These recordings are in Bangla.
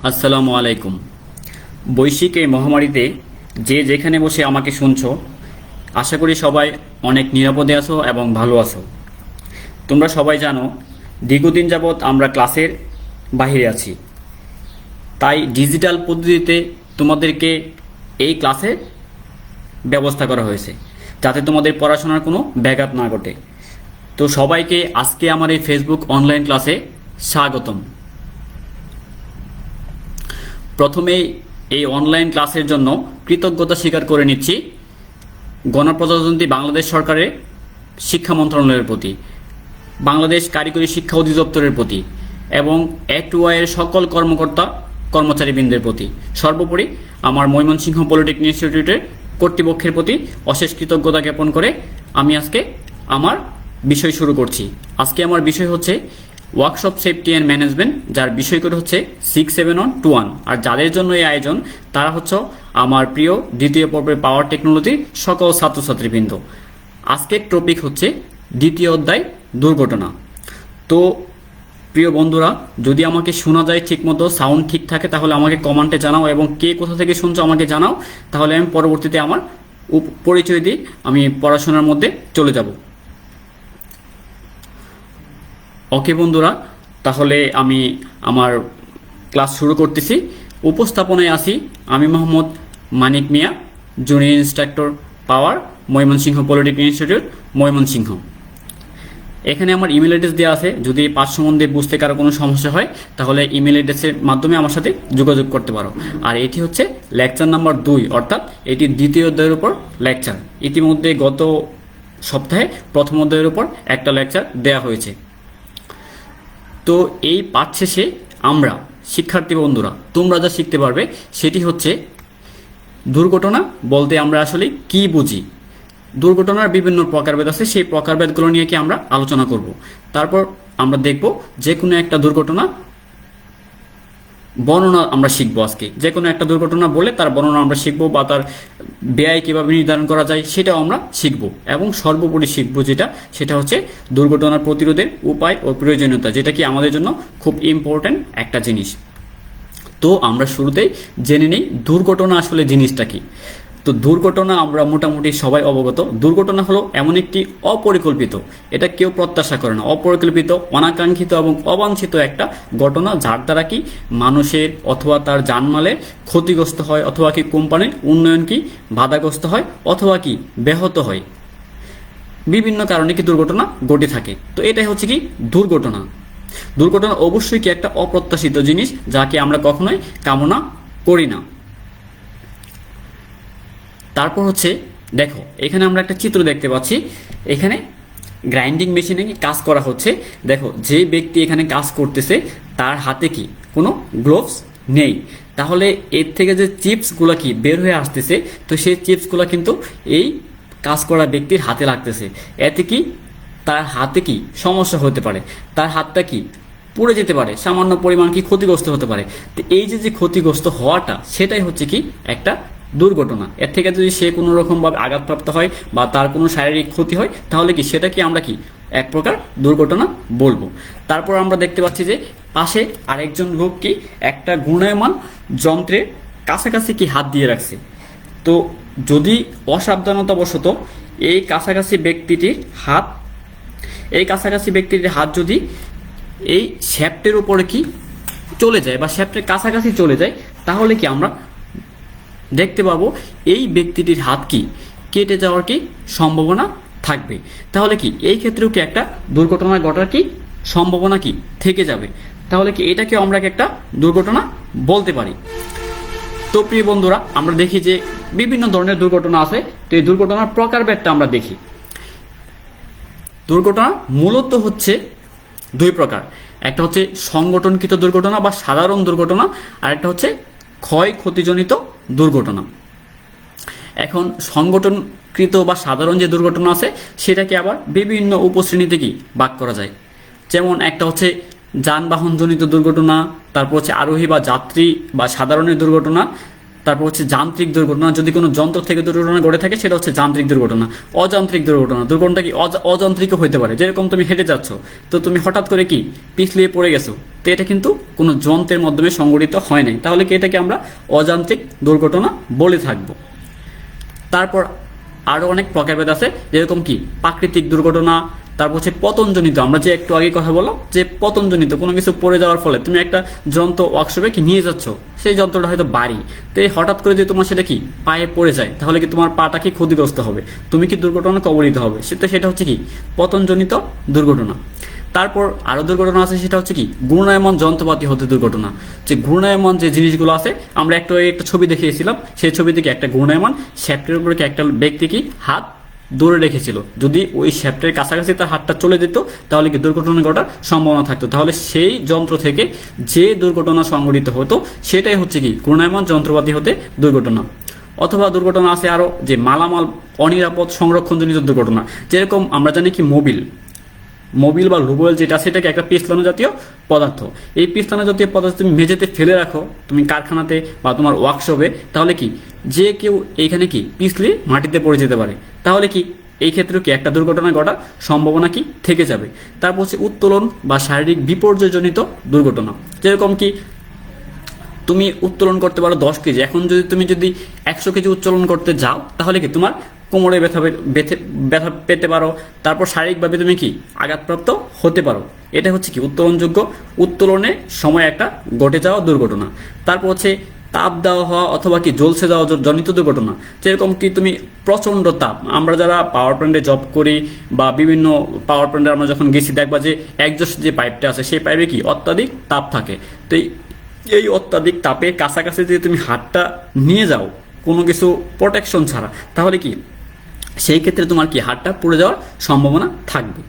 আসসালামু আলাইকুম। বৈশ্বিক এই মহামারীতে যে যেখানে বসে আমাকে শুনছো, আশা করি সবাই অনেক নিরাপদে আছো এবং ভালো আছো। তোমরা সবাই জানো, দীর্ঘদিন যাবৎ আমরা ক্লাসের বাইরে আছি, তাই ডিজিটাল পদ্ধতিতে তোমাদেরকে এই ক্লাসের ব্যবস্থা করা হয়েছে যাতে তোমাদের পড়াশোনার কোনো ব্যাঘাত না ঘটে। তো সবাইকে আজকে আমার এই ফেসবুক অনলাইন ক্লাসে স্বাগতম। প্রথমেই এই অনলাইন ক্লাসের জন্য কৃতজ্ঞতা স্বীকার করে নিচ্ছি গণপ্রজাতন্ত্রী বাংলাদেশ সরকারের শিক্ষা মন্ত্রণালয়ের প্রতি, বাংলাদেশ কারিগরি শিক্ষা অধিদপ্তরের প্রতি এবং এর সকল কর্মকর্তা কর্মচারীবৃন্দের প্রতি, সর্বোপরি আমার ময়মনসিংহ পলিটেকনিক ইনস্টিটিউটের কর্তৃপক্ষের প্রতি অশেষ কৃতজ্ঞতা জ্ঞাপন করে আমি আজকে আমার বিষয় শুরু করছি। আজকে আমার বিষয় হচ্ছে ওয়ার্কশপ সেফটি অ্যান্ড ম্যানেজমেন্ট, যার বিষয় করে হচ্ছে 67121। আর যাদের জন্য এই আয়োজন তারা হচ্ছে আমার প্রিয় দ্বিতীয় পর্বের পাওয়ার টেকনোলজির সকল ছাত্রছাত্রীবৃন্দ। আজকের টপিক হচ্ছে দ্বিতীয় অধ্যায় দুর্ঘটনা। তো প্রিয় বন্ধুরা, যদি আমাকে শোনা যায় ঠিকমতো, সাউন্ড ঠিক থাকে, তাহলে আমাকে কমেন্টে জানাও এবং কে কোথা থেকে শুনছো আমাকে জানাও, তাহলে আমি পরবর্তীতে আমার পরিচয় দিয়ে আমি পড়াশোনার মধ্যে চলে যাব। ওকে বন্ধুরা, তাহলে আমি আমার ক্লাস শুরু করতেছি। উপস্থাপনায় আসি আমি মোহাম্মদ মানিক মিয়া, জুনিয়র ইন্সট্রাক্টর পাওয়ার, ময়মনসিংহ পলিটেকনিক ইনস্টিটিউট, ময়মনসিংহ। এখানে আমার ইমেল অ্যাড্রেস দেওয়া আছে, যদি পাঠ সম্বন্ধে বুঝতে কারো কোনো সমস্যা হয় তাহলে ইমেল অ্যাড্রেসের মাধ্যমে আমার সাথে যোগাযোগ করতে পারো। আর এটি হচ্ছে লেকচার নাম্বার 2, অর্থাৎ এটি দ্বিতীয় অধ্যায়ের উপর লেকচার। ইতিমধ্যে গত সপ্তাহে প্রথম অধ্যায়ের উপর একটা লেকচার দেওয়া হয়েছে। তো এই পাঠ শেষে আমরা শিক্ষার্থী বন্ধুরা তোমরা যা শিখতে পারবে সেটি হচ্ছে দুর্ঘটনা বলতে আমরা আসলে কি বুঝি। দুর্ঘটনার বিভিন্ন প্রকারভেদ আছে, সেই প্রকারভেদগুলো নিয়ে কি আমরা আলোচনা করব। তারপর আমরা দেখব যে কোনো একটা দুর্ঘটনা বর্ণনা আমরা শিখবো। আজকে যে কোনো একটা দুর্ঘটনা বলে তার বর্ণনা আমরা শিখবো, বা তার ব্যয় কীভাবে নির্ধারণ করা যায় সেটাও আমরা শিখবো। এবং সর্বোপরি শিখবো সেটা হচ্ছে দুর্ঘটনার প্রতিরোধের উপায় ও প্রয়োজনীয়তা, যেটা কি আমাদের জন্য খুব ইম্পর্ট্যান্ট একটা জিনিস। তো আমরা শুরুতেই জেনে নেই দুর্ঘটনা আসলে জিনিসটা কি। তো দুর্ঘটনা আমরা মোটামুটি সবাই অবগত। দুর্ঘটনা হলো এমন একটি অপরিকল্পিত, এটা কেউ প্রত্যাশা করে না, অপরিকল্পিত, অনাকাঙ্ক্ষিত এবং অবাঞ্ছিত একটা ঘটনা, যার দ্বারা কি মানুষের অথবা তার জানমালের ক্ষতিগ্রস্ত হয়, অথবা কি কোম্পানির উন্নয়ন কি বাধাগ্রস্ত হয়, অথবা কি ব্যাহত হয়। বিভিন্ন কারণে কি দুর্ঘটনা ঘটে থাকে। তো এটাই হচ্ছে কি দুর্ঘটনা। দুর্ঘটনা অবশ্যই কি একটা অপ্রত্যাশিত জিনিস, যাকে আমরা কখনোই কামনা করি না। তারপর হচ্ছে দেখো, এখানে আমরা একটা চিত্র দেখতে পাচ্ছি। এখানে গ্রাইন্ডিং মেশিনে কাজ করা হচ্ছে। দেখো, যে ব্যক্তি এখানে কাজ করতেছে তার হাতে কি কোনো গ্লোভস নেই। তাহলে এর থেকে যে চিপসগুলো কি বের হয়ে আসতেছে, তো সেই চিপসগুলো কিন্তু এই কাজ করা ব্যক্তির হাতে লাগতেছে। এতে কি তার হাতে কি সমস্যা হতে পারে, তার হাতটা কি পুড়ে যেতে পারে, সামান্য পরিমাণ কি ক্ষতিগ্রস্ত হতে পারে। তো এই যে ক্ষতিগ্রস্ত হওয়াটা, সেটাই হচ্ছে কি একটা দুর্ঘটনা। এর থেকে যদি সে কোনো রকমভাবে আঘাতপ্রাপ্ত হয় বা তার কোনো শারীরিক ক্ষতি হয়, তাহলে কি সেটা কি আমরা কি এক প্রকার দুর্ঘটনা বলবো। তারপর আমরা দেখতে পাচ্ছি যে পাশে আরেকজন লোক কি একটা ঘূর্ণায়মান যন্ত্রের কাছাকাছি কি হাত দিয়ে রাখছে। তো যদি অসাবধানতাবশত এই কাছাকাছি ব্যক্তিটির হাত যদি এই শ্যাফটের উপরে কি চলে যায় বা শ্যাফটের কাছাকাছি চলে যায়, তাহলে কি আমরা দেখতে পাবো এই ব্যক্তিটির হাত কি কেটে যাওয়ার কি সম্ভাবনা থাকবে। তাহলে কি এই ক্ষেত্রেও কি একটা দুর্ঘটনা ঘটার কি সম্ভাবনা কি থেকে যাবে। তাহলে কি এটাকে আমরা একটা দুর্ঘটনা বলতে পারি। তো প্রিয় বন্ধুরা, আমরা দেখি যে বিভিন্ন ধরনের দুর্ঘটনা আছে। তো এই দুর্ঘটনার প্রকারভেদটা আমরা দেখি। দুর্ঘটনা মূলত হচ্ছে দুই প্রকার। একটা হচ্ছে সংগঠনকৃত দুর্ঘটনা বা সাধারণ দুর্ঘটনা, আর একটা হচ্ছে ক্ষয়ক্ষতিজনিত দুর্ঘটনা। এখন সংগঠনকৃত বা সাধারণ যে দুর্ঘটনা আছে, সেটাকে আবার বিভিন্ন উপশ্রেণীতে কি ভাগ করা যায়। যেমন একটা হচ্ছে যানবাহনজনিত দুর্ঘটনা, তারপর হচ্ছে আরোহী বা যাত্রী বা সাধারণের দুর্ঘটনা, তারপর হচ্ছে যান্ত্রিক দুর্ঘটনা, যদি কোনো যন্ত্র থেকে দুর্ঘটনা ঘটে থাকে সেটা হচ্ছে যান্ত্রিক দুর্ঘটনা। অযান্ত্রিক দুর্ঘটনা, দুর্ঘটনাটা কি অযান্ত্রিকও হতে পারে, যেরকম তুমি হেঁটে যাচ্ছ, তো তুমি হঠাৎ করে কি পিছলিয়ে পড়ে গেছো, তো এটা কিন্তু কোনো যন্ত্রের মাধ্যমে সংঘটিত হয় নাই, তাহলে কি এটাকে আমরা অযান্ত্রিক দুর্ঘটনা বলে থাকবো। তারপর আরও অনেক প্রকারভেদ আছে, যেরকম কি প্রাকৃতিক দুর্ঘটনা, তারপর হচ্ছে পতনজনিত, আমরা যে একটু আগে কথা বললাম যে পতনজনিত, কোনো কিছু পড়ে যাওয়ার ফলে তুমি একটা যন্ত্র ওয়ার্কশপে কি নিয়ে যাচ্ছ, সেই যন্ত্রটা হয়তো বাড়ি, তো এই হঠাৎ করে যদি তোমার সেটা কি পায়ে পড়ে যায়, তাহলে কি তোমার পাটা কি ক্ষতিগ্রস্ত হবে, তুমি কি দুর্ঘটনা কবলিত হবে, সেটা হচ্ছে কি পতনজনিত দুর্ঘটনা। তারপর আরো দুর্ঘটনা আছে, সেটা হচ্ছে কি ঘূর্ণায়মান যন্ত্রপাতি হতে দুর্ঘটনা। যে ঘূর্ণায়মান যে জিনিসগুলো আছে, আমরা একটা ছবি দেখিয়েছিলাম, সেই ছবি থেকে একটা ঘূর্ণায়মান শ্যাফটের উপরে কি একটা ব্যক্তি কি হাত দৌড়ে রেখেছিল, যদি ওই শ্যাফটের কাছাকাছি তার হাতটা চলে যেত, তাহলে কি দুর্ঘটনা ঘটার সম্ভাবনা থাকতো, তাহলে সেই যন্ত্র থেকে যে দুর্ঘটনা সংঘটিত হতো সেটাই হচ্ছে কি ঘূর্ণায়মান যন্ত্রপাতি হতে দুর্ঘটনা। অথবা দুর্ঘটনা আছে আরো, যে মালামাল অনিরাপদ সংরক্ষণজনিত দুর্ঘটনা, যেরকম আমরা জানি কি মোবিল বা রুবেল যেটা, সেটাকে একটা পিছলানো জাতীয় পদার্থ। এই পিছলানো জাতীয় পদার্থ তুমি মেঝেতে ফেলে রাখো, তুমি কারখানাতে বা তোমার ওয়ার্কশপে, তাহলে কি যে কেউ এইখানে কি পিছলে মাটিতে পড়ে যেতে পারে, তাহলে কি এই ক্ষেত্রে কি একটা দুর্ঘটনা ঘটার সম্ভাবনা কি থেকে যাবে। তারপর হচ্ছে উত্তোলন বা শারীরিক বিপর্যয়জনিত দুর্ঘটনা, যেরকম কি তুমি উত্তোলন করতে পারো 10 কেজি, এখন তুমি যদি 100 কেজি উত্তোলন করতে যাও, তাহলে কি তোমার কোমরে ব্যথা পেতে পারো, তারপর শারীরিকভাবে তুমি কি আঘাতপ্রাপ্ত হতে পারো। এটা হচ্ছে কি উত্তোলনের সময় একটা ঘটে যাওয়া দুর্ঘটনা। তারপর হচ্ছে তাপ দেওয়া হওয়া অথবা কি জ্বলসে যাওয়া জনিত দুর্ঘটনা, যেরকম কি তুমি প্রচণ্ড তাপ, আমরা যারা পাওয়ার প্ল্যান্টে জব করি বা বিভিন্ন পাওয়ার প্ল্যান্টে আমরা যখন গেছি, দেখবা যে একজস্ট যে পাইপটা আছে, সেই পাইপে কি অত্যাধিক তাপ থাকে, তো এই অত্যাধিক তাপের কাছাকাছি যদি তুমি হাতটা নিয়ে যাও কোনো কিছু প্রোটেকশন ছাড়া, তাহলে কি সেই ক্ষেত্রে তোমার কি হাতটা পুড়ে যাওয়ার সম্ভাবনা থাকবে।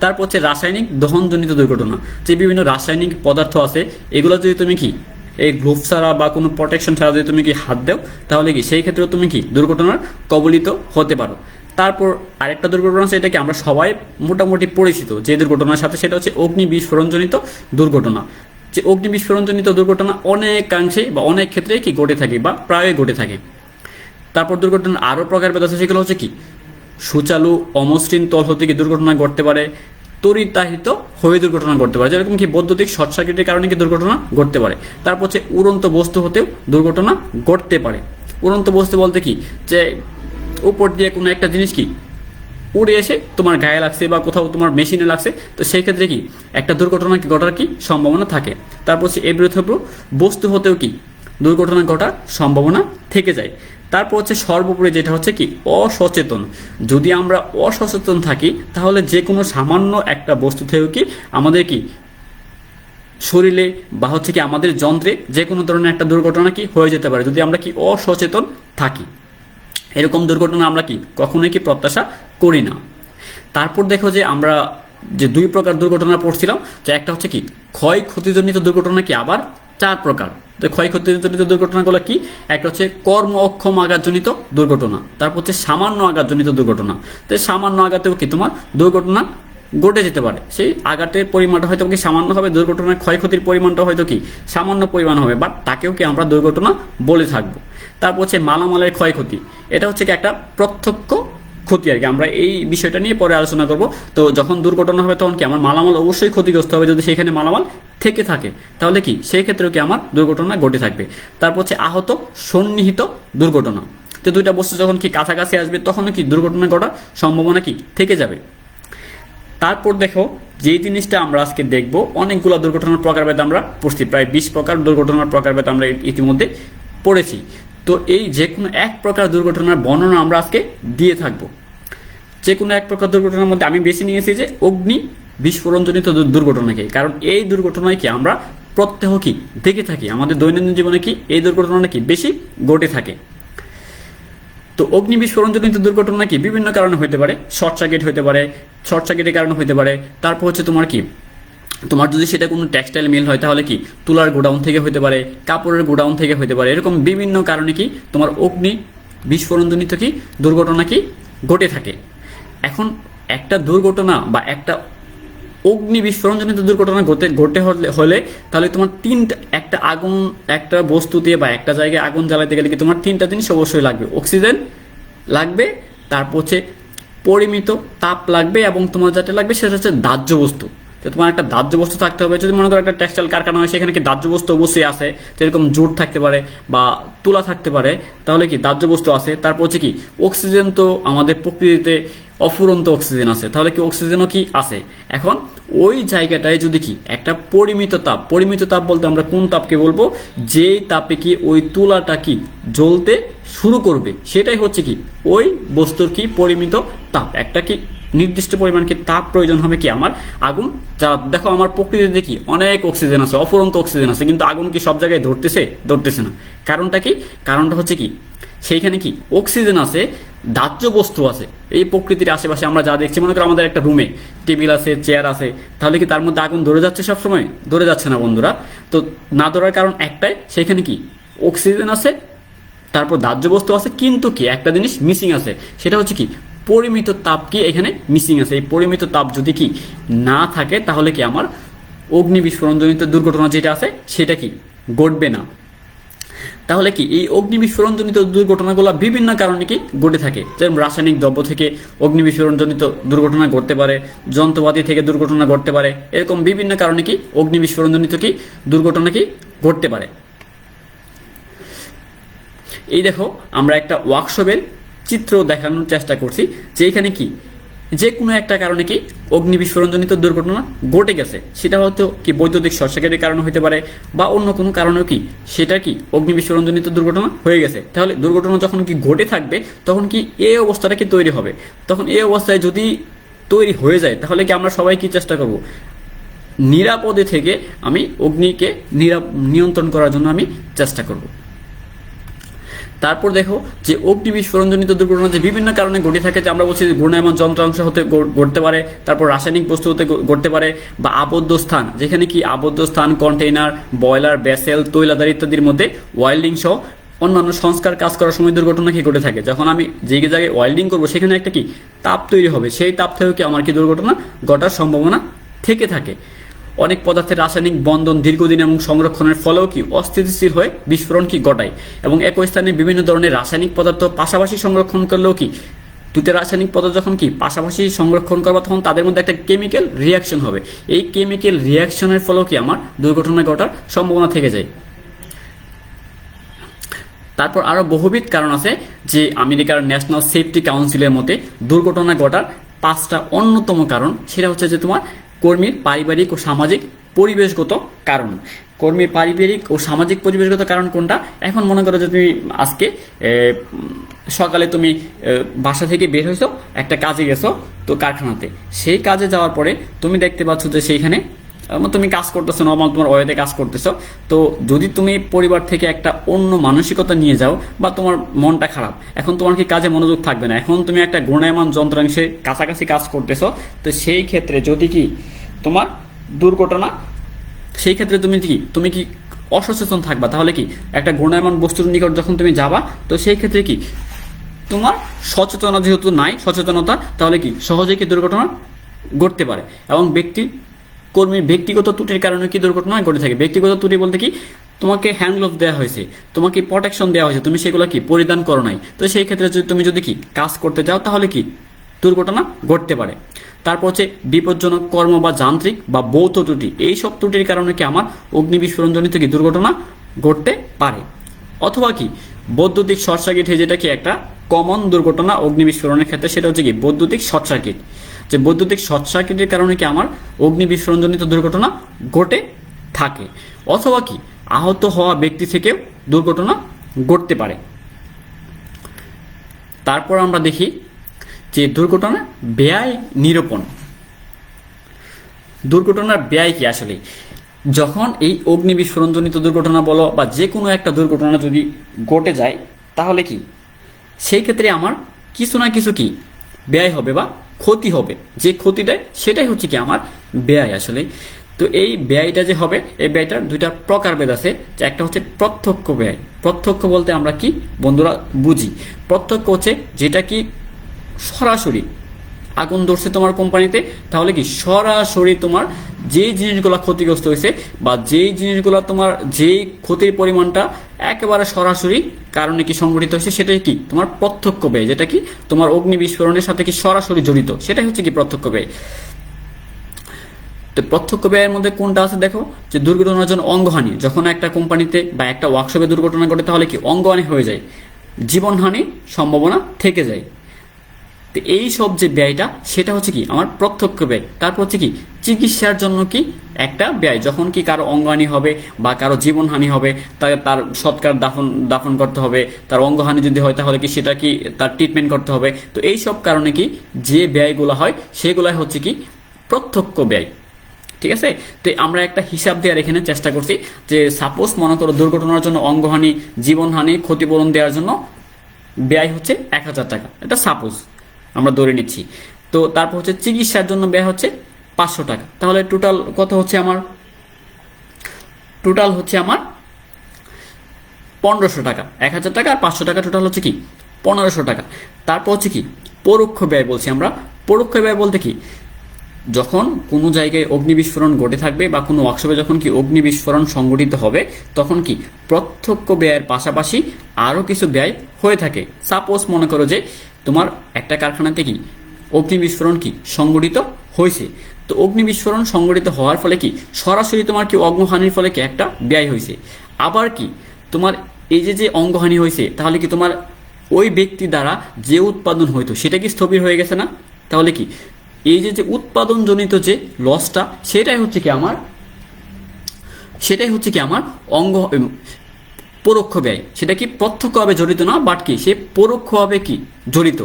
তারপর হচ্ছে রাসায়নিক দহনজনিত দুর্ঘটনা, যে বিভিন্ন রাসায়নিক পদার্থ আছে, এগুলো যদি তুমি কি এই গ্লোভস ছাড়া বা কোনো প্রোটেকশন ছাড়া যদি তুমি কি হাত দাও, তাহলে কি সেই ক্ষেত্রে তুমি কি দুর্ঘটনার কবলিত হতে পারো। তারপর আরেকটা দুর্ঘটনা আছে, এটাকে আমরা সবাই মোটামুটি পরিচিত যে দুর্ঘটনার সাথে, সেটা হচ্ছে অগ্নি বিস্ফোরণজনিত দুর্ঘটনা। যে অগ্নি বিস্ফোরণজনিত দুর্ঘটনা অনেকাংশে বা অনেক ক্ষেত্রে কি ঘটে থাকে বা প্রায় ঘটে থাকে। তারপর দুর্ঘটনার আরও প্রকারভেদ আছে, সেগুলো হচ্ছে কি সুচালু অমসৃণ তল হতে কি দুর্ঘটনা ঘটতে পারে, তড়িতাহিত হয়ে দুর্ঘটনা ঘটতে পারে, যেরকম কি বৈদ্যুতিক শর্ট সার্কিটের কারণে কি দুর্ঘটনা ঘটতে পারে। তারপর হচ্ছে উড়ন্ত বস্তু হতেও দুর্ঘটনা ঘটতে পারে। উড়ন্ত বস্তু বলতে কি, যে উপর দিয়ে কোনো একটা জিনিস কি উড়ে এসে তোমার গায়ে লাগছে বা কোথাও তোমার মেশিনে লাগছে, তো সেই ক্ষেত্রে কি একটা দুর্ঘটনা ঘটার কি সম্ভাবনা থাকে। তারপর হচ্ছে এব্রেথেব্র বস্তু হতেও কি দুর্ঘটনা ঘটার সম্ভাবনা থেকে যায়। তারপর হচ্ছে সর্বোপরি যেটা হচ্ছে কি অসচেতন, যদি আমরা অসচেতন থাকি, তাহলে যে কোনো সামান্য একটা বস্তু থেকেও কি আমাদের কি শরীরে বা হচ্ছে কি আমাদের যন্ত্রে যে কোনো ধরনের একটা দুর্ঘটনা কি হয়ে যেতে পারে, যদি আমরা কি অসচেতন থাকি। এরকম দুর্ঘটনা আমরা কি কখনোই কি প্রত্যাশা করি না। তারপর দেখো যে আমরা যে 2 প্রকার দুর্ঘটনা পড়ছিলাম, যে একটা হচ্ছে কি ক্ষয়ক্ষতিজনিত দুর্ঘটনা, কি আবার 4 প্রকার। তো ক্ষয়ক্ষতিজনিত দুর্ঘটনাগুলো কি, একটা হচ্ছে কর্ম অক্ষম আঘাতজনিত দুর্ঘটনা, তারপর হচ্ছে সামান্য আঘাতজনিত দুর্ঘটনা। তো সামান্য আঘাতেও কি তোমার দুর্ঘটনা ঘটে যেতে পারে, সেই আঘাতের পরিমাণটা হয়তো কি সামান্য হবে, দুর্ঘটনার ক্ষয়ক্ষতির পরিমাণটা হয়তো কি সামান্য পরিমাণ হবে, বাট তাকেও কি আমরা দুর্ঘটনা বলে থাকবো। তারপর হচ্ছে মালামালের ক্ষয়ক্ষতি, এটা হচ্ছে কি একটা প্রত্যক্ষ ক্ষতি আর কি, আমরা এই বিষয়টা নিয়ে পরে আলোচনা করব। তো যখন দুর্ঘটনা হবে তখন কি আমার মালামাল অবশ্যই ক্ষতিগ্রস্ত হবে, যদি সেখানে মালামাল থেকে থাকে, তাহলে কি সেই ক্ষেত্রেও কি আমার দুর্ঘটনা ঘটে থাকবে। তারপর হচ্ছে আহত সন্নিহিত দুর্ঘটনা, তো 2টা বস্তু যখন কি কাছাকাছি আসবে, তখনও কি দুর্ঘটনা ঘটার সম্ভাবনা কি থেকে যাবে। তারপর দেখো যে জিনিসটা আমরা আজকে দেখব, অনেকগুলো দুর্ঘটনার প্রকারভেদ আমরা পড়ছি, প্রায় 20 প্রকার দুর্ঘটনার প্রকারভেদ আমরা ইতিমধ্যে পড়েছি। তো এই যে কোনো এক প্রকার দুর্ঘটনার বর্ণনা আমরা আজকে দিয়ে থাকবো। যে কোনো এক প্রকার দুর্ঘটনার মধ্যে আমি বেছে নিয়েছি যে অগ্নি বিস্ফোরণজনিত দুর্ঘটনাকে, কারণ এই দুর্ঘটনায় কি আমরা প্রত্যহ কি দেখে থাকি, আমাদের দৈনন্দিন জীবনে কি এই দুর্ঘটনাটা কি বেশি ঘটে থাকে। তো অগ্নি বিস্ফোরণজনিত দুর্ঘটনা কি বিভিন্ন কারণে হতে পারে, শর্ট সার্কিটের কারণে হতে পারে। তারপর হচ্ছে তোমার যদি সেটা কোনো টেক্সটাইল মিল হয়, তাহলে কি তুলার গোডাউন থেকে হতে পারে, কাপড়ের গোডাউন থেকে হতে পারে, এরকম বিভিন্ন কারণে কি তোমার অগ্নি বিস্ফোরণজনিত কি দুর্ঘটনা কি ঘটে থাকে। এখন একটা দুর্ঘটনা বা একটা অগ্নি বিস্ফোরণজনিত দুর্ঘটনা ঘটে হলে তাহলে তোমার একটা আগুন, একটা বস্তুতে বা একটা জায়গায় আগুন জ্বালাতে গেলে কি তোমার তিনটা জিনিস অবশ্যই লাগবে। অক্সিজেন লাগবে, তারপর হচ্ছে পরিমিত তাপ লাগবে, এবং তোমার যেটা লাগবে সেটা হচ্ছে দাহ্য বস্তু। তো তোমার একটা দাহ্য বস্তু থাকতে হবে। যদি মনে করো একটা টেক্সটাইল কারখানা হয়, সেখানে কি দাহ্য বস্তু অবশ্যই আছে, যেরকম জুট থাকতে পারে বা তুলা থাকতে পারে, তাহলে কি দাহ্য বস্তু আছে। তারপর হচ্ছে কি অক্সিজেন, তো আমাদের প্রকৃতিতে অফুরন্ত অক্সিজেন আছে, তাহলে কি অক্সিজেনও কি আছে। এখন ওই জায়গাটায় যদি কি একটা পরিমিত তাপ বলতে আমরা কোন তাপকে বলবো, যেই তাপে কি ওই তুলাটা কি জ্বলতে শুরু করবে, সেটাই হচ্ছে কি ওই বস্তুর কি পরিমিত তাপ। একটা কি নির্দিষ্ট পরিমাণ কি তাপ প্রয়োজন হবে কি আমার আগুন। যা দেখো আমার প্রকৃতিতে কি অনেক অক্সিজেন আছে, অফুরন্ত অক্সিজেন আছে, কিন্তু আগুন কি সব জায়গায় ধরতেছে না। কারণটা কি? কারণটা হচ্ছে কি সেইখানে কি অক্সিজেন আছে, দাহ্য বস্তু আছে। এই প্রকৃতির আশেপাশে আমরা যা দেখছি, মনে করো আমাদের একটা রুমে টেবিল আছে, চেয়ার আছে, তাহলে কি তার মধ্যে আগুন ধরে যাচ্ছে সবসময়? ধরে যাচ্ছে না বন্ধুরা। তো না ধরার কারণ একটাই, সেখানে কি অক্সিজেন আছে, তারপর দাহ্য বস্তু আছে, কিন্তু কি একটা জিনিস মিসিং আছে, সেটা হচ্ছে কি পরিমিত তাপ কি এখানে মিসিং আছে। এই পরিমিত তাপ যদি কি না থাকে, তাহলে কি আমার অগ্নি বিস্ফোরণজনিত দুর্ঘটনা যেটা আছে সেটা কি ঘটবে না। তাহলে কি এই অগ্নি বিস্ফোরণজনিত দুর্ঘটনাগুলো বিভিন্ন কারণে কি ঘটে থাকে। যেমন রাসায়নিক দ্রব্য থেকে অগ্নি বিস্ফোরণজনিত দুর্ঘটনা ঘটতে পারে, যন্ত্রপাতি থেকে দুর্ঘটনা ঘটতে পারে, এরকম বিভিন্ন কারণে কি অগ্নি বিস্ফোরণজনিত কি দুর্ঘটনা কি ঘটতে পারে। এই দেখো আমরা একটা ওয়ার্কশপের চিত্র দেখানোর চেষ্টা করছি, যে এখানে কি যে কোনো একটা কারণে কি অগ্নি বিস্ফোরণজনিত দুর্ঘটনা ঘটে গেছে। সেটা হয়তো কি বৈদ্যুতিক শর্ট সার্কিটের কারণে হতে পারে, বা অন্য কোনো কারণেও কি সেটা কি অগ্নি বিস্ফোরণজনিত দুর্ঘটনা হয়ে গেছে। তাহলে দুর্ঘটনা যখন কি ঘটে থাকবে, তখন কি এই অবস্থাটা কি তৈরি হবে। তখন এই অবস্থায় যদি তৈরি হয়ে যায়, তাহলে কি আমরা সবাই কি চেষ্টা করব, নিরাপদে থেকে আমি অগ্নিকে নিয়ন্ত্রণ করার জন্য আমি চেষ্টা করব। তারপর দেখো যে অগ্নি বিস্ফোরণজনিত দুর্ঘটনা যে বিভিন্ন কারণে ঘটে থাকে, যে আমরা বলছি যে ঘূর্ণায়মান যন্ত্রাংশ হতে ঘটতে পারে, তারপর রাসায়নিক বস্তু হতে ঘটতে পারে, বা আবদ্ধ স্থান, যেখানে কি আবদ্ধ স্থান, কন্টেইনার, বয়লার, ভেসেল, তৈলাধার ইত্যাদির মধ্যে ওয়েল্ডিং সহ অন্যান্য সংস্কার কাজ করার সময় দুর্ঘটনা কি ঘটে থাকে। যখন আমি যে জায়গায় ওয়েল্ডিং করবো, সেখানে একটা কি তাপ তৈরি হবে, সেই তাপ থেকেও কি আমার কি দুর্ঘটনা ঘটার সম্ভাবনা থেকে থাকে। অনেক পদার্থের রাসায়নিক বন্ধন দীর্ঘদিন এবং সংরক্ষণের ফলেও কি অস্থিতিশীল হয়ে বিস্ফোরণ কি ঘটায়। এবং একই স্থানে বিভিন্ন ধরনের রাসায়নিক পদার্থ পাশাপাশি সংরক্ষণ করলেও কি দুটো রাসায়নিক পদার্থ যখন কি পাশাপাশি সংরক্ষণ করবা, তখন তাদের মধ্যে একটা কেমিক্যাল রিয়াকশন হবে। এই কেমিক্যাল রিয়াকশনের ফলেও কি আমার দুর্ঘটনা ঘটার সম্ভাবনা থেকে যায়। তারপর আরও বহুবিধ কারণ আছে, যে আমেরিকার ন্যাশনাল সেফটি কাউন্সিলের মতে দুর্ঘটনা ঘটার 5টা অন্যতম কারণ, সেটা হচ্ছে যে তোমার কর্মীর পারিবারিক ও সামাজিক পরিবেশগত কারণ। কর্মীর পারিবারিক ও সামাজিক পরিবেশগত কারণ কোনটা? এখন মনে করো যে তুমি আজকে সকালে তুমি বাসা থেকে বের হয়েছো, একটা কাজে গেছো, তো কারখানাতে, সেই কাজে যাওয়ার পরে তুমি দেখতে পাচ্ছ যে সেইখানে তুমি কাজ করতেছো, নর্মাল তোমার ওয়েতে কাজ করতেছো। তো যদি তুমি পরিবার থেকে একটা অন্য মানসিকতা নিয়ে যাও, বা তোমার মনটা খারাপ, এখন তোমার কি কাজে মনোযোগ থাকবে না। এখন তুমি একটা ঘূর্ণায়মান যন্ত্রাংশে কাছাকাছি কাজ করতেছো, তো সেই ক্ষেত্রে যদি কি তোমার দুর্ঘটনা, সেই ক্ষেত্রে তুমি কি অসচেতন থাকবা। তাহলে কি একটা ঘূর্ণায়মান বস্তুর নিকট যখন তুমি যাবা, তো সেই ক্ষেত্রে কি তোমার সচেতনতা যেহেতু নাই, তাহলে কি সহজে কি দুর্ঘটনা ঘটতে পারে। এবং কর্মীর ব্যক্তিগত ত্রুটির কারণে কি দুর্ঘটনা ঘটে থাকে। ব্যক্তিগত ত্রুটি বলতে কি, তোমাকে হ্যান্ড গ্লোভ দেওয়া হয়েছে, তোমাকে প্রোটেকশন দেওয়া হয়েছে, তুমি সেগুলো কি পরিধান করো নাই, তো সেই ক্ষেত্রে তুমি যদি কি কাজ করতে যাও, তাহলে কি দুর্ঘটনা ঘটতে পারে। তারপর হচ্ছে বিপজ্জনক কর্ম বা যান্ত্রিক বা ভৌত ত্রুটি, এইসব ত্রুটির কারণে কি আমার অগ্নি বিস্ফোরণজনিত কি দুর্ঘটনা ঘটতে পারে। অথবা কি বৈদ্যুতিক শর্ট সার্কিট, যেটা কি একটা কমন দুর্ঘটনা অগ্নি বিস্ফোরণের ক্ষেত্রে, সেটা হচ্ছে কি বৈদ্যুতিক শর্ট সার্কিট। যে বৈদ্যুতিক শর্ট সার্কিটের কারণে কি আমার অগ্নি বিস্ফোরণজনিত দুর্ঘটনা ঘটে থাকে। অথবা কি আহত হওয়া ব্যক্তি থেকেও দুর্ঘটনা ঘটতে পারে। তারপর আমরা দেখি যে দুর্ঘটনা ব্যয় নিরূপণ। দুর্ঘটনার ব্যয় কি আসলে, যখন এই অগ্নি বিস্ফোরণজনিত দুর্ঘটনা বলো বা যে কোনো একটা দুর্ঘটনা যদি ঘটে যায়, তাহলে কি সেই ক্ষেত্রে আমার কিছু না কিছু কি ব্যয় হবে বা ক্ষতি হবে। যে ক্ষতিটা সেটাই হচ্ছে কি আমার ব্যয় আসলে। তো এই ব্যয়টা যে হবে, এই ব্যয়টার 2টা প্রকারভেদ আছে। যে একটা হচ্ছে প্রত্যক্ষ ব্যয়। প্রত্যক্ষ বলতে আমরা কি বন্ধুরা বুঝি, প্রত্যক্ষ হচ্ছে যেটা কি সরাসরি আগুন ধরছে তোমার কোম্পানিতে, তাহলে কি সরাসরি তোমার যেই জিনিসগুলো ক্ষতিগ্রস্ত হয়েছে বা যেই জিনিসগুলো তোমার যেই ক্ষতির পরিমাণটা একেবারে সরাসরি কারণে কি সংঘটিত হয়েছে, সেটাই কি তোমার প্রত্যক্ষ ব্যয়, যেটা কি তোমার অগ্নি বিস্ফোরণের সাথে কি সরাসরি জড়িত, সেটাই হচ্ছে কি প্রত্যক্ষ ব্যয়। তো প্রত্যক্ষ ব্যয়ের মধ্যে কোনটা আছে দেখো, যে দুর্ঘটনার জন্য অঙ্গহানি, যখন একটা কোম্পানিতে বা একটা ওয়ার্কশপে দুর্ঘটনা ঘটে তাহলে কি অঙ্গহানি হয়ে যায়, জীবনহানি সম্ভাবনা থেকে যায়। তো এই সব যে ব্যয়টা সেটা হচ্ছে কি আমার প্রত্যক্ষ ব্যয়। তারপর হচ্ছে কি চিকিৎসার জন্য কি একটা ব্যয়, যখন কি কারো অঙ্গহানি হবে বা কারো জীবনহানি হবে, তার সৎকার দাফন করতে হবে, তার অঙ্গহানি যদি হয় তাহলে কি সেটা কি তার ট্রিটমেন্ট করতে হবে। তো এই সব কারণে কি যে ব্যয়গুলো হয় সেগুলাই হচ্ছে কি প্রত্যক্ষ ব্যয়। ঠিক আছে, তো আমরা একটা হিসাব দেওয়ার এখানে চেষ্টা করছি, যে সাপোজ মনে করো দুর্ঘটনার জন্য অঙ্গহানি, জীবনহানি, ক্ষতিপূরণ দেওয়ার জন্য ব্যয় হচ্ছে 1000 টাকা, এটা সাপোজ আমরা ধরে নিচ্ছি। তো তারপর হচ্ছে চিকিৎসার জন্য ব্যয় হচ্ছে 500 টাকা, তাহলে টোটাল কত হচ্ছে আমার, টোটাল হচ্ছে আমার 1500 টাকা। 1000 টাকা আর 500 টাকা টোটাল হচ্ছে কি 1500 টাকা। তারপর হচ্ছে কি পরোক্ষ ব্যয় বলছি আমরা। পরোক্ষ ব্যয় বলতে কি, যখন কোনো জায়গায় অগ্নি বিস্ফোরণ ঘটে থাকবে বা কোনো ওয়ার্কশপে যখন কি অগ্নি বিস্ফোরণ সংঘটিত হবে, তখন কি প্রত্যক্ষ ব্যয়ের পাশাপাশি আরও কিছু ব্যয় হয়ে থাকে। সাপোজ মনে করো যে তোমার একটা কারখানাতে কি অগ্নি বিস্ফোরণ কি সংঘটিত হয়েছে, তো অগ্নি বিস্ফোরণ সংঘটিত হওয়ার ফলে কি সরাসরি তোমার কি অঙ্গহানির ফলে কি একটা ব্যয় হয়েছে। আবার কি তোমার এই যে অঙ্গহানি হয়েছে, তাহলে কি তোমার ওই ব্যক্তি দ্বারা যে উৎপাদন হইতো সেটা কি স্থবির হয়ে গেছে না, তাহলে কি এই যে উৎপাদনজনিত যে লসটা সেটাই হচ্ছে কি আমার অঙ্গ পরোক্ষ ব্যয়। সেটা কি প্রত্যক্ষভাবে জড়িত না, বাট কি সে পরোক্ষভাবে কি জড়িত,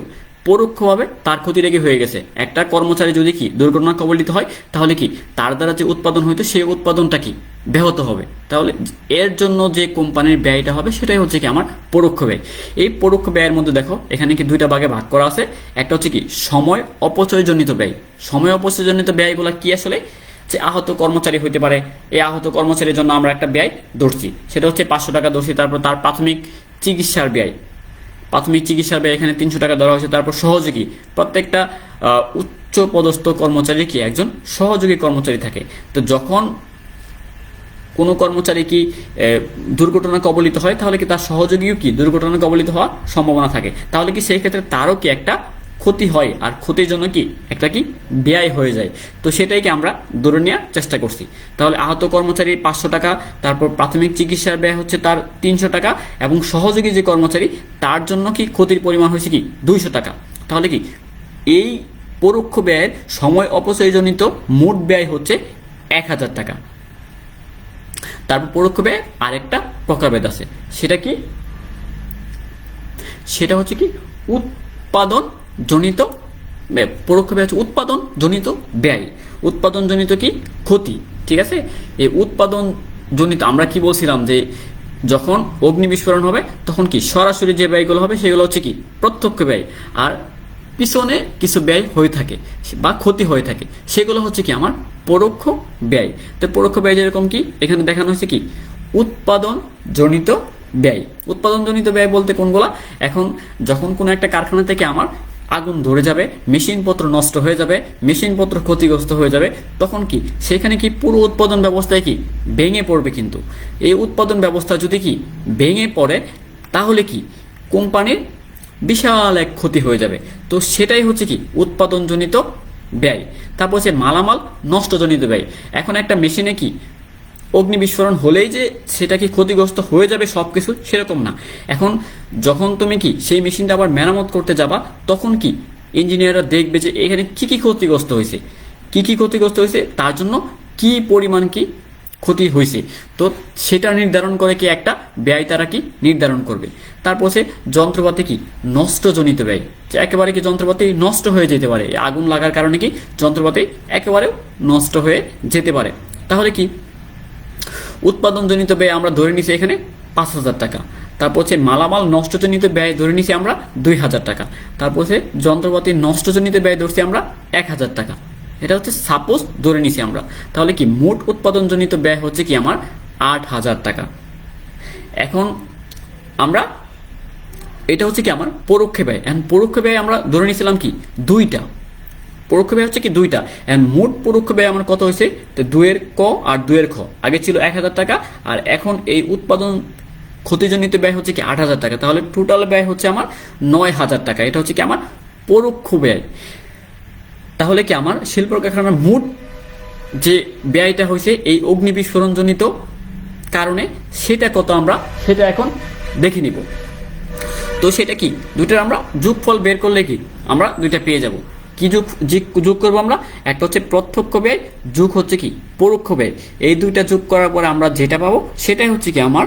পরোক্ষভাবে তার ক্ষতি লেগে হয়ে গেছে। একটা কর্মচারী যদি কি দুর্ঘটনা কবলিত হয়, তাহলে কি তার দ্বারা যে উৎপাদন হইতো সেই উৎপাদনটা কি ব্যাহত হবে, তাহলে এর জন্য যে কোম্পানির ব্যয়টা হবে সেটাই হচ্ছে কি আমার পরোক্ষ ব্যয়। এই পরোক্ষ ব্যয়ের মধ্যে দেখো এখানে কি দুইটা ভাগে ভাগ করা আছে। একটা হচ্ছে কি সময় অপচয়জনিত ব্যয়। সময় অপচয়জনিত ব্যয়গুলো কি আসলে, যে আহত কর্মচারী হইতে পারে, এই আহত কর্মচারীর জন্য আমরা একটা ব্যয় ধরছি, সেটা হচ্ছে 500 টাকা ধরছি। তারপর তার প্রাথমিক চিকিৎসার ব্যয়, এখানে 300 টাকা ধরা হয়েছে। তারপর সহযোগী, প্রত্যেকটা উচ্চ পদস্থ কর্মচারী কি একজন সহযোগী কর্মচারী থাকে। তো যখন কোনো কর্মচারী কি দুর্ঘটনা কবলিত হয়, তাহলে কি তার সহযোগীও কি দুর্ঘটনা কবলিত হওয়ার সম্ভাবনা থাকে, তাহলে কি সেই ক্ষেত্রে তারও কি একটা ক্ষতি হয়, আর ক্ষতির জন্য কি একটা কি ব্যয় হয়ে যায়। তো সেটাই কি আমরা ধরে নেওয়ার চেষ্টা করছি। তাহলে আহত কর্মচারী 500 টাকা, তারপর প্রাথমিক চিকিৎসার ব্যয় হচ্ছে তার 300 টাকা, এবং সহযোগী যে কর্মচারী তার জন্য কি ক্ষতির পরিমাণ হয়েছে কি 200 টাকা। তাহলে কি এই পরোক্ষ ব্যয়ের সময় অপচয়জনিত মোট ব্যয় হচ্ছে 1000 টাকা। তারপর পরোক্ষ ব্যয় আরেকটা প্রকারভেদ আছে, সেটা কি, সেটা হচ্ছে কি উৎপাদন জনিত ব্যয়। পরোক্ষ ব্যয় হচ্ছে উৎপাদন জনিত ব্যয়, উৎপাদন জনিত কি ক্ষতি। ঠিক আছে, এই উৎপাদন জনিত আমরা কি বলছিলাম, যে যখন অগ্নি বিস্ফোরণ হবে তখন কি সরাসরি যে ব্যয়গুলো হবে সেগুলো হচ্ছে কি প্রত্যক্ষ ব্যয়, আর পিছনে কিছু ব্যয় হয়ে থাকে বা ক্ষতি হয়ে থাকে, সেগুলো হচ্ছে কি আমার পরোক্ষ ব্যয়। তো পরোক্ষ ব্যয় যেরকম কি এখানে দেখানো হচ্ছে কি উৎপাদন জনিত ব্যয়। উৎপাদন জনিত ব্যয় বলতে কোনগুলা, এখন যখন কোনো একটা কারখানা থেকে আমার আগুন ধরে যাবে, মেশিনপত্র নষ্ট হয়ে যাবে, মেশিনপত্র ক্ষতিগ্রস্ত হয়ে যাবে, তখন কি সেখানে কি পুরো উৎপাদন ব্যবস্থায় কি ভেঙে পড়বে। কিন্তু এই উৎপাদন ব্যবস্থা যদি কি ভেঙে পড়ে, তাহলে কি কোম্পানির বিশাল এক ক্ষতি হয়ে যাবে। তো সেটাই হচ্ছে কি উৎপাদনজনিত ব্যয়। তারপর হচ্ছে মালামাল নষ্টজনিত ব্যয়। এখন একটা মেশিনে কি অগ্নি বিস্ফোরণ হলেই যে সেটা কি ক্ষতিগ্রস্ত হয়ে যাবে সব কিছু, সেরকম না। এখন যখন তুমি কি সেই মেশিনটা আবার মেরামত করতে যাবা, তখন কি ইঞ্জিনিয়াররা দেখবে যে এখানে কি কি ক্ষতিগ্রস্ত হয়েছে, তার জন্য কি পরিমাণ কি ক্ষতি হয়েছে, তো সেটা নির্ধারণ করে কি একটা ব্যয় তারা কি নির্ধারণ করবে। তারপর সে যন্ত্রপাতি কি নষ্টজনিত ব্যয়, যে একেবারে কি যন্ত্রপাতি নষ্ট হয়ে যেতে পারে, আগুন লাগার কারণে কি যন্ত্রপাতি একেবারে নষ্ট হয়ে যেতে পারে। তাহলে কি উৎপাদনজনিত ব্যয় আমরা ধরে নিছি এখানে 5000 টাকা। তারপর হচ্ছে মালামাল নষ্টজনিত ব্যয় ধরে নিছি আমরা 2000 টাকা। তারপর হচ্ছে যন্ত্রপাতি নষ্টজনিত ব্যয় ধরছি আমরা 1000 টাকা। এটা হচ্ছে সাপোজ ধরে নিছি আমরা। তাহলে কি মোট উৎপাদনজনিত ব্যয় হচ্ছে কি আমার 8000 টাকা। এখন আমরা এটা হচ্ছে কি আমার পরোক্ষ ব্যয়। এখন পরোক্ষ ব্যয় আমরা ধরে নিয়েছিলাম কি দুইটা, পরোক্ষ ব্যয় হচ্ছে কি দুইটা, এন্ড মোট পরোক্ষ ব্যয় আমার কত হয়েছে, তো 2 ক আর 2 খ, আগে ছিল 1000 টাকা আর এখন এই উৎপাদন ক্ষতিজনিত ব্যয় হচ্ছে কি 8000 টাকা, তাহলে টোটাল ব্যয় হচ্ছে আমার 9000 টাকা। এটা হচ্ছে কি আমার পরোক্ষ ব্যয়। তাহলে কি আমার শিল্প কারখানার মোট যে ব্যয়টা হয়েছে এই অগ্নি বিস্ফোরণজনিত কারণে, সেটা কত আমরা সেটা এখন দেখে নিব। তো সেটা কি, দুইটার আমরা যোগফল বের করলে কি আমরা দুইটা পেয়ে যাব। কি যোগ করবো আমরা, একটা হচ্ছে প্রত্যক্ষ ব্যয়, যোগ হচ্ছে কি পরোক্ষ ব্যয়। এই দুইটা যোগ করার পরে আমরা যেটা পাবো সেটাই হচ্ছে কি আমার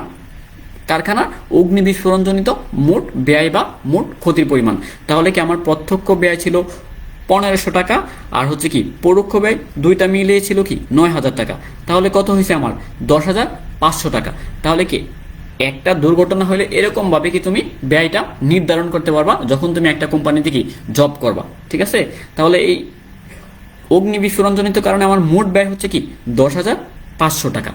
কারখানার অগ্নি বিস্ফোরণজনিত মোট ব্যয় বা মোট ক্ষতির পরিমাণ। তাহলে কি আমার প্রত্যক্ষ ব্যয় ছিল 1500 টাকা আর হচ্ছে কি পরোক্ষ ব্যয় দুইটা মিলিয়ে ছিল কি 9000 টাকা। তাহলে কত হয়েছে আমার 10,500 টাকা। তাহলে কি একটা দুর্ঘটনা হলে এরকম ভাবে কি তুমি ব্যয়টা নির্ধারণ করতে পারবা যখন তুমি একটা কোম্পানিতে কি জব করবা, ঠিক আছে। তাহলে এই অগ্নি বিস্ফোরণজনিত কারণে আমার মোট ব্যয় হচ্ছে কি 10,500 টাকা।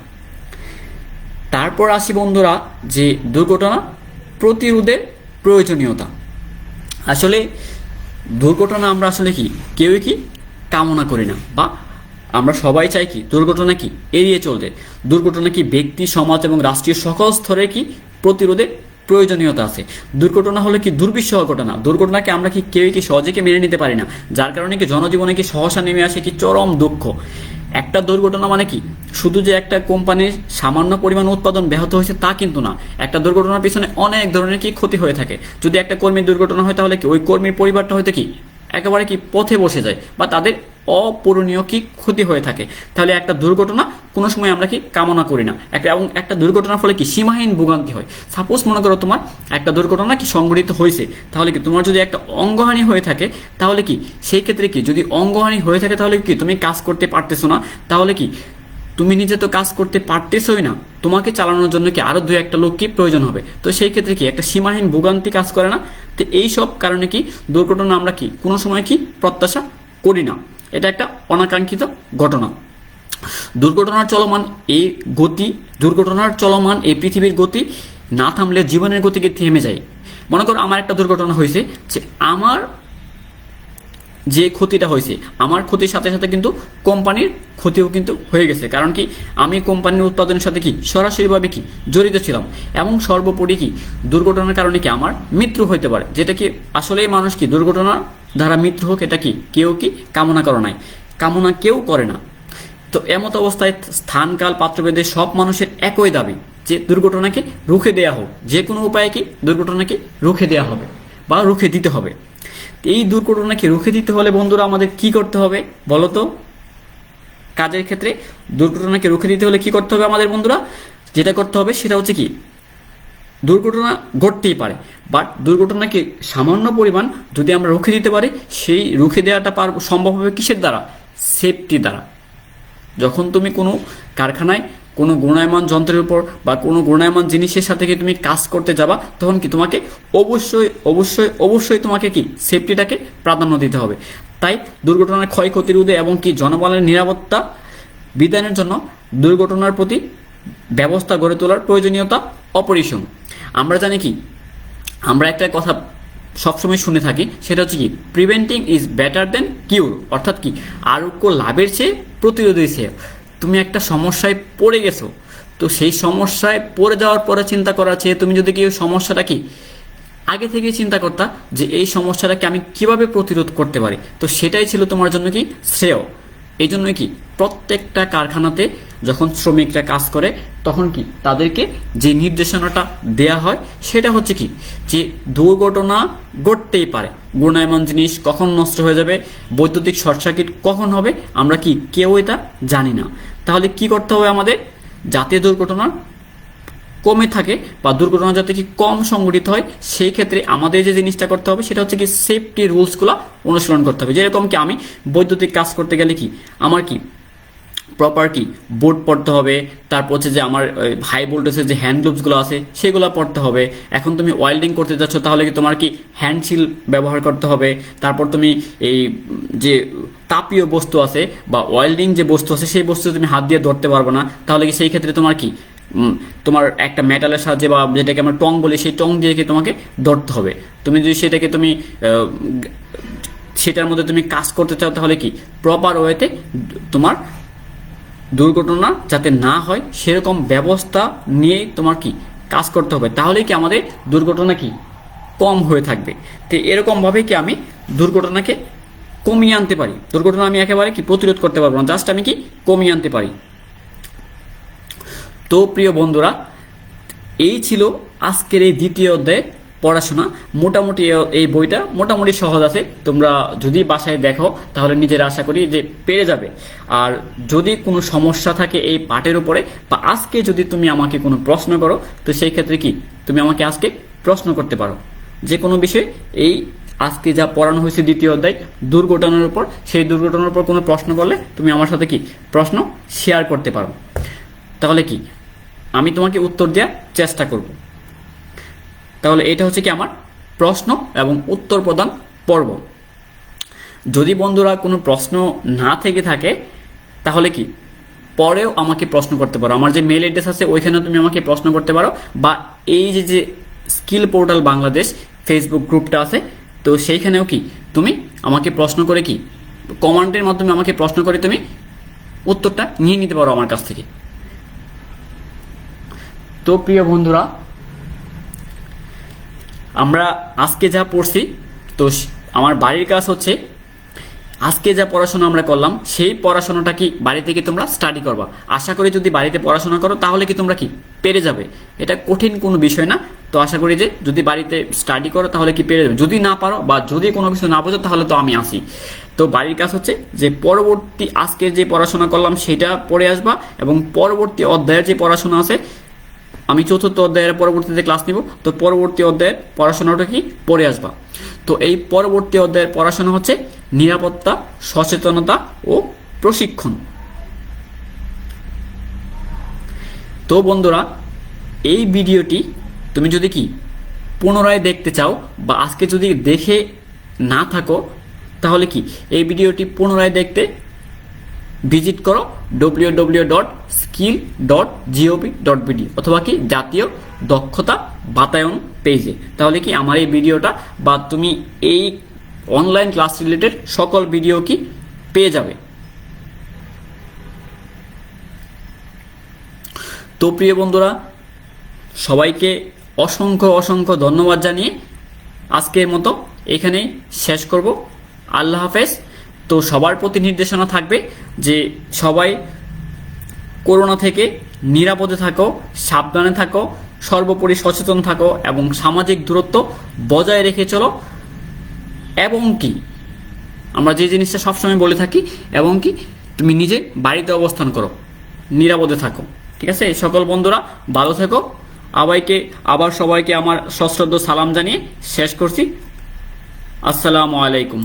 তারপর আসি বন্ধুরা যে দুর্ঘটনা প্রতিরোধের প্রয়োজনীয়তা। আসলে দুর্ঘটনা আমরা আসলে কি কেউই কি কামনা করি না, বা আমরা সবাই চাই কি দুর্ঘটনা কি এড়িয়ে চলতে। দুর্ঘটনা কি ব্যক্তি, সমাজ এবং রাষ্ট্রীয় সকল স্তরে কি প্রতিরোধের প্রয়োজনীয়তা আছে। দুর্ঘটনা হলে কি দুর্বিষহ ঘটনা, দুর্ঘটনাকে আমরা কি কেউই কি সহজে কি মেনে নিতে পারি না, যার কারণে কি জনজীবনে কি সহসা নেমে আসে কি চরম দুঃখ। একটা দুর্ঘটনা মানে কি শুধু যে একটা কোম্পানির সামান্য পরিমাণ উৎপাদন ব্যাহত হয়েছে তা কিন্তু না, একটা দুর্ঘটনার পিছনে অনেক ধরনের কি ক্ষতি হয়ে থাকে। যদি একটা কর্মীর দুর্ঘটনা হয় তাহলে কি ওই কর্মীর পরিবারটা হয়তো কি একেবারে কি পথে বসে যায় বা তাদের অপূরণীয় কি ক্ষতি হয়ে থাকে। তাহলে একটা দুর্ঘটনা কোনো সময় আমরা কি কামনা করি না, এবং একটা দুর্ঘটনার ফলে কি সীমাহীন ভোগান্তি হয়। সাপোজ মনে করো তোমার একটা দুর্ঘটনা কি সংঘটিত হয়েছে, তাহলে কি তোমার যদি একটা অঙ্গহানি হয়ে থাকে তাহলে কি সেই ক্ষেত্রে কি যদি অঙ্গহানি হয়ে থাকে তাহলে কি তুমি কাজ করতে পারতেছো না, তাহলে কি তুমি নিজে তো কাজ করতে পারতেছই না, তোমাকে চালানোর জন্য কি আরো 2-1টা লোক কি প্রয়োজন হবে। তো সেই ক্ষেত্রে কি একটা সীমাহীন ভোগান্তি কাজ করে না। তো এই সব কারণে কি দুর্ঘটনা আমরা কি কোনো সময় কি প্রত্যাশা করি না, এটা একটা অনাকাঙ্ক্ষিত ঘটনা। দুর্ঘটনার চলমান এই পৃথিবীর গতি না থামলে জীবনের গতিকে থেমে যায়। মনে করো আমার একটা দুর্ঘটনা হয়েছে, যে আমার যে ক্ষতিটা হয়েছে আমার ক্ষতির সাথে সাথে কিন্তু কোম্পানির ক্ষতিও কিন্তু হয়ে গেছে, কারণ কি আমি কোম্পানির উৎপাদনের সাথে কি সরাসরিভাবে কি জড়িত ছিলাম। এবং সর্বোপরি কি দুর্ঘটনার কারণে কি আমার মৃত্যু হইতে পারে, যেটা কি আসলেই মানুষ কি দুর্ঘটনার দ্বারা মৃত্যু হোক এটা কি কেউ কি কামনা করে নাই, কামনা কেউ করে না। তো এমত অবস্থায় স্থানকাল পাত্রভেদে সব মানুষের একই দাবি যে দুর্ঘটনাকে রুখে দেওয়া হোক, যে কোনো উপায়ে কি দুর্ঘটনাকে রুখে দেওয়া হবে বা রুখে দিতে হবে। এই দুর্ঘটনাকে রুখে দিতে হলে বন্ধুরা আমাদের কি করতে হবে বলতো। কাজের ক্ষেত্রে দুর্ঘটনাকে রুখে দিতে হলে কি করতে হবে আমাদের বন্ধুরা, যেটা করতে হবে সেটা হচ্ছে কি দুর্ঘটনা ঘটতেই পারে, বাট দুর্ঘটনাকে সামান্য পরিমাণ যদি আমরা রুখে দিতে পারি, সেই রুখে দেওয়াটা সম্ভব হবে কিসের দ্বারা, সেফটি দ্বারা। যখন তুমি কোনো কারখানায় কোনো গুণায়মান যন্ত্রের উপর বা কোনো গুণায়মান জিনিসের সাথে কি তুমি কাজ করতে যাবা, তখন কি তোমাকে অবশ্যই অবশ্যই অবশ্যই তোমাকে কি সেফটিটাকে প্রাধান্য দিতে হবে। তাই দুর্ঘটনার ক্ষয়ক্ষতি রোধে এবং কি জনবলের নিরাপত্তা বিধানের জন্য দুর্ঘটনার প্রতি ব্যবস্থা গড়ে তোলার প্রয়োজনীয়তা অপরিসীম। আমরা জানি কি, আমরা একটা কথা সবসময় শুনে থাকি, সেটা হচ্ছে কি প্রিভেন্টিং ইজ বেটার দেন কিউর, অর্থাৎ কি আরোগ্য লাভের চেয়ে প্রতিরোধের চেয়ে। তুমি একটা সমস্যায় পড়ে গেছো, তো সেই সমস্যায় পড়ে যাওয়ার পরে চিন্তা করার চেয়ে তুমি যদি কি ওই সমস্যাটা কি আগে থেকে চিন্তা করতা যে এই সমস্যাটাকে আমি কিভাবে প্রতিরোধ করতে পারি, তো সেটাই ছিল তোমার জন্য কি শ্রেয়। এই জন্যই কি প্রত্যেকটা কারখানাতে যখন শ্রমিকরা কাজ করে তখন কি তাদেরকে যে নির্দেশনাটা দেয়া হয় সেটা হচ্ছে কি যে দুর্ঘটনা ঘটতেই পারে, গুণায়মান জিনিস কখন নষ্ট হয়ে যাবে, বৈদ্যুতিক শর্ট সার্কিট কখন হবে, আমরা কি কেউ এটা জানি না। তাহলে কি করতে হবে আমাদের, যাতে দুর্ঘটনা কমে থাকে বা দুর্ঘটনা যাতে কি কম সংঘটিত হয়, সেই ক্ষেত্রে আমাদের যে জিনিসটা করতে হবে সেটা হচ্ছে কি সেফটি রুলসগুলো অনুসরণ করতে হবে। যেরকম কি আমি বৈদ্যুতিক কাজ করতে গেলে কি আমার কি প্রপার কি বোর্ড পড়তে হবে, তারপর হচ্ছে যে আমার হাই ভোল্টেজের যে হ্যান্ড গ্লোভসগুলো আছে সেগুলো পড়তে হবে। এখন তুমি ওয়েল্ডিং করতে যাচ্ছ তাহলে কি তোমার কি হ্যান্ড শিল ব্যবহার করতে হবে। তারপর তুমি এই যে তাপীয় বস্তু আছে বা ওয়েল্ডিং যে বস্তু আছে সেই বস্তু তুমি হাত দিয়ে ধরতে পারবে না, তাহলে কি সেই ক্ষেত্রে তোমার কি তোমার একটা মেটালের সাহায্যে বা যেটাকে আমরা টং বলি সেই টং দিয়ে কি তোমাকে ধরতে হবে। তুমি যদি সেটাকে তুমি সেটার মধ্যে তুমি কাজ করতে চাও, তাহলে কি প্রপার ওয়েতে তোমার দুর্ঘটনা যাতে না হয় সেরকম ব্যবস্থা নিয়ে তোমার কি কাজ করতে হবে, তাহলেই কি আমাদের দুর্ঘটনা কি কম হয়ে থাকবে। তো এরকমভাবে কি আমি দুর্ঘটনাকে কমিয়ে আনতে পারি, দুর্ঘটনা আমি একেবারে কি প্রতিরোধ করতে পারবো না, জাস্ট আমি কি কমিয়ে আনতে পারি। তো প্রিয় বন্ধুরা, এই ছিল আজকের এই দ্বিতীয় অধ্যায়ে পড়াশোনা। মোটামুটি এই বইটা মোটামুটি সহজ আছে, তোমরা যদি বাসায় দেখো তাহলে নিজের আশা করি যে পেরে যাবে। আর যদি কোনো সমস্যা থাকে এই পাঠের উপরে, বা আজকে যদি তুমি আমাকে কোনো প্রশ্ন করো, তো সেই ক্ষেত্রে কি তুমি আমাকে আজকে প্রশ্ন করতে পারো যে কোনো বিষয়ে। এই আজকে যা পড়ানো হয়েছে দ্বিতীয় অধ্যায় দুর্ঘটনার উপর, সেই দুর্ঘটনার উপর কোনো প্রশ্ন করলে তুমি আমার সাথে কি প্রশ্ন শেয়ার করতে পারো, তাহলে কি আমি তোমাকে উত্তর দেওয়ার চেষ্টা করব। তাহলে এটা হচ্ছে কি আমার প্রশ্ন এবং উত্তর প্রদান পর্ব। যদি বন্ধুরা কোনো প্রশ্ন না থেকে থাকে তাহলে কি পরেও আমাকে প্রশ্ন করতে পারো, আমার যে মেল অ্যাড্রেস আছে ওইখানেও তুমি আমাকে প্রশ্ন করতে পারো, বা এই যে স্কিল পোর্টাল বাংলাদেশ ফেসবুক গ্রুপটা আছে, তো সেইখানেও কি তুমি আমাকে প্রশ্ন করে কি কমেন্টের মাধ্যমে আমাকে প্রশ্ন করে তুমি উত্তরটা নিয়ে নিতে পারো আমার কাছ থেকে। তো প্রিয় বন্ধুরা, আমরা আজকে যা পড়ছি, তো আমার বাড়ির কাজ হচ্ছে আজকে যা পড়াশোনা আমরা করলাম সেই পড়াশোনাটা কি বাড়ি থেকে তোমরা স্টাডি করবা। আশা করি যদি বাড়িতে পড়াশোনা করো তাহলে কি তোমরা কি পেরে যাবে, এটা কঠিন কোনো বিষয় না। তো আশা করি যে যদি বাড়িতে স্টাডি করো তাহলে কি পেরে যাবে। যদি না পারো বা যদি কোনো কিছু না বোঝো তাহলে তো আমি আসি। তো বাড়ির কাজ হচ্ছে যে পরবর্তী আজকের যে পড়াশোনা করলাম সেটা পড়ে আসবা, এবং পরবর্তী অধ্যায়ের যে পড়াশোনা আছে আমি চতুর্থ অধ্যায়ের পরবর্তীতে ক্লাস নিব, তো পরবর্তী অধ্যায়ের পড়াশোনাটা কি পড়ে আসবা। তো এই পরবর্তী অধ্যায়ের পড়াশোনা হচ্ছে নিরাপত্তা, সচেতনতা ও প্রশিক্ষণ। তো বন্ধুরা, এই ভিডিওটি তুমি যদি কি পুনরায় দেখতে চাও বা আজকে যদি দেখে না থাকো তাহলে কি এই ভিডিওটি পুনরায় দেখতে ভিজিট করো www.skill.gov.bd অথবা কি জাতীয় দক্ষতা বাতায়ন পেজে। তাহলে কি আমার এই ভিডিওটা বা তুমি এই অনলাইন ক্লাস রিলেটেড সকল ভিডিও কি পেয়ে যাবে। তো প্রিয় বন্ধুরা, সবাইকে অসংখ্য অসংখ্য ধন্যবাদ জানিয়ে আজকের মতো এখানেই শেষ করব। আল্লাহ হাফেজ। তো সবার প্রতি নির্দেশনা থাকবে যে সবাই করোনা থেকে নিরাপদে থাকো, সাবধানে থাকো, সর্বোপরি সচেতন থাকো এবং সামাজিক দূরত্ব বজায় রেখে চলো। এবং কি আমরা যে জিনিসটা সবসময় বলে থাকি, এবং কি তুমি নিজে বাড়িতে অবস্থান করো, নিরাপদে থাকো। ঠিক আছে, এই সকল বন্ধুরা ভালো থেকো। আবার সবাইকে আমার সশ্রদ্ধ সালাম জানিয়ে শেষ করছি। আসসালামু আলাইকুম।